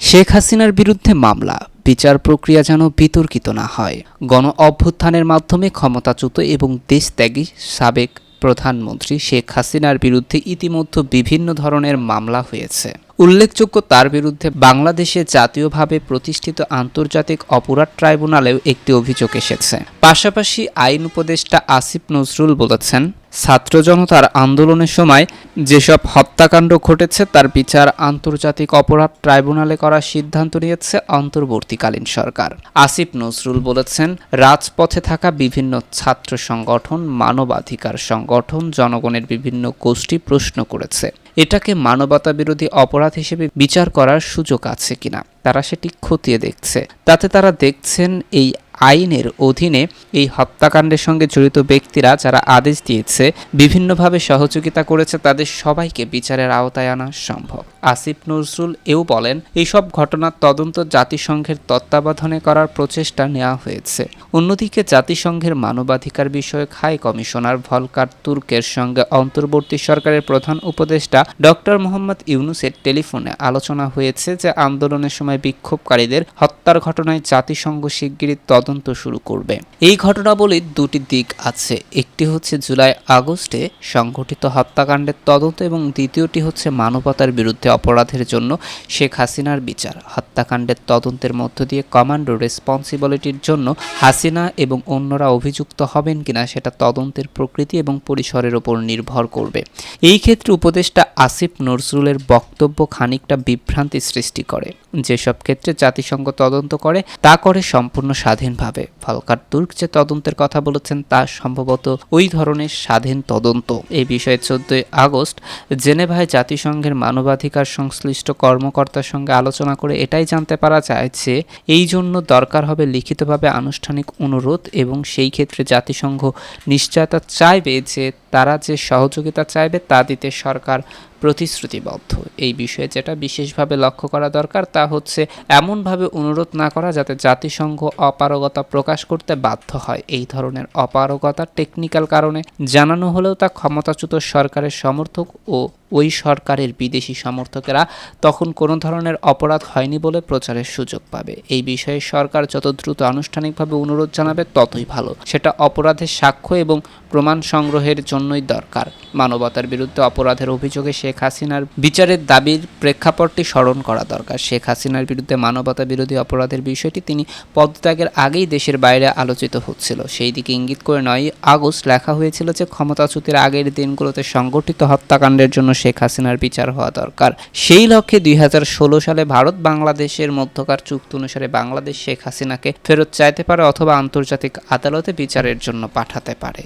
শেখ হাসিনার বিরুদ্ধে মামলা, বিচার প্রক্রিয়া যেন বিতর্কিত না হয়। গণ অভ্যুত্থানের মাধ্যমে ক্ষমতাচ্যুত এবং দেশত্যাগী সাবেক প্রধানমন্ত্রী শেখ হাসিনার বিরুদ্ধে ইতিমধ্যে বিভিন্ন ধরনের মামলা হয়েছে। উল্লেখযোগ্য, তার বিরুদ্ধে বাংলাদেশে জাতীয়ভাবে প্রতিষ্ঠিত আন্তর্জাতিক অপরাধ ট্রাইব্যুনালেও একটি অভিযোগ এসেছে। পাশাপাশি আইন উপদেষ্টা আসিফ নজরুল বলেছেন, ছাত্র জনতার আন্দোলনের সময় যেসব হত্যাকাণ্ড ঘটেছে তার বিচার আন্তর্জাতিক অপরাধ ট্রাইব্যুনালে করার সিদ্ধান্ত নিয়েছে অন্তর্বর্তীকালীন সরকার। আসিফ নজরুল বলেছেন, রাজপথে থাকা বিভিন্ন ছাত্র সংগঠন, মানবাধিকার সংগঠন, জনগণের বিভিন্ন গোষ্ঠী প্রশ্ন করেছে এটাকে মানবতা বিরোধী অপরাধ হিসেবে বিচার করার সুযোগ আছে কিনা। তারা সেটি খতিয়ে দেখছে। তাতে তারা দেখছেন এই আইনের অধীনে এই হত্যাকাণ্ডের সঙ্গে জড়িত ব্যক্তিরা যারা আদেশ দিয়েছে, বিভিন্নভাবে সহযোগিতা করেছে, তাদের সবাইকে বিচারের আওতায় আনা সম্ভব। আসিফ নজরুল এও বলেন, এইসব ঘটনার তদন্ত জাতিসংঘের তত্ত্বাবধানে করার প্রচেষ্টা নেওয়া হয়েছে। অন্যদিকে জাতিসংঘের মানবাধিকার বিষয়ক হাই কমিশনার ভলকার তুর্কের সঙ্গে অন্তর্বর্তী সরকারের প্রধান উপদেষ্টা ডক্টর মোহাম্মদ ইউনুসের টেলিফোনে আলোচনা হয়েছে যে আন্দোলনের সময় বিক্ষোভকারীদের হত্যার ঘটনায় জাতিসংঘ শিগগিরই তদন্ত শুরু করবে। এই ঘটনাবলীর দুটি দিক আছে, একটি হচ্ছে জুলাই আগস্টে সংঘটিত হত্যাকাণ্ডের তদন্ত এবং দ্বিতীয়টি হচ্ছে মানবতার বিরুদ্ধে অপরাধের জন্য শেখ হাসিনার বিচার। হত্যাকাণ্ডের তদন্তের মধ্য দিয়ে কমান্ডো রেসপন্সিবিলিটির জন্য হাসিনা এবং অন্যরা অভিযুক্ত হবেন কিনা সেটা তদন্তের প্রকৃতি এবং পরিসরের উপর নির্ভর করবে। এই ক্ষেত্রে উপদেষ্টা আসিফ নজরুলের বক্তব্য খানিকটা বিভ্রান্তি সৃষ্টি করে। যেসব ক্ষেত্রে জাতিসংঘ তদন্ত করে তা করে সম্পূর্ণ স্বাধীনভাবে। ভলকার তুর্ক যে তদন্তের কথা বলেছেন তা সম্ভবত ওই ধরনের স্বাধীন তদন্ত। এই বিষয়ে 14 আগস্ট জেনেভায় জাতিসংঘের মানবাধিকার সংশ্লিষ্ট কর্মকর্তার সঙ্গে আলোচনা করে এটাই জানতে পারা যায় যে এই জন্য দরকার হবে লিখিতভাবে আনুষ্ঠানিক অনুরোধ, এবং সেই ক্ষেত্রে জাতিসংঘ নিশ্চয়তা চাইবে যে তারা যে সহযোগিতা চাইবে তা দিতে সরকার প্রতিশ্রুতিবদ্ধ। এই বিষয়ে যেটা বিশেষভাবে লক্ষ্য করা দরকার তা হচ্ছে এমনভাবে অনুরোধ না করা যাতে জাতিসংঘ অপারগতা প্রকাশ করতে বাধ্য হয়। এই ধরনের অপারগতা টেকনিক্যাল কারণে জানানো হলেও তা ক্ষমতাচ্যুত সরকারের সমর্থক ও ওই সরকারের বিদেশি সমর্থকেরা তখন কোনো ধরনের অপরাধ হয়নি বলে প্রচারের সুযোগ পাবে। এই বিষয়ে সরকার যত দ্রুত আনুষ্ঠানিকভাবে অনুরোধ জানাবে ততই ভালো। সেটা অপরাধের সাক্ষ্য এবং প্রমাণ সংগ্রহের জন্যই দরকার। মানবতার বিরুদ্ধে অপরাধের অভিযোগে শেখ হাসিনার বিচারের দাবির প্রেক্ষাপটটি স্মরণ করা দরকার। শেখ হাসিনার বিরুদ্ধে মানবতা বিরোধী অপরাধের বিষয়টি তিনি পদত্যাগের আগেই দেশের বাইরে আলোচিত হচ্ছিল। সেই দিকে ইঙ্গিত করে 9 আগস্ট লেখা হয়েছিল যে ক্ষমতাচ্যুতির আগের দিনগুলোতে সংগঠিত হত্যাকাণ্ডের জন্য শেখ হাসিনার বিচার হওয়া দরকার। সেই লক্ষ্যে 2016 সালে ভারত বাংলাদেশের মধ্যকার চুক্তি অনুসারে বাংলাদেশ শেখ হাসিনাকে ফেরত চাইতে পারে অথবা আন্তর্জাতিক আদালতে বিচারের জন্য পাঠাতে পারে।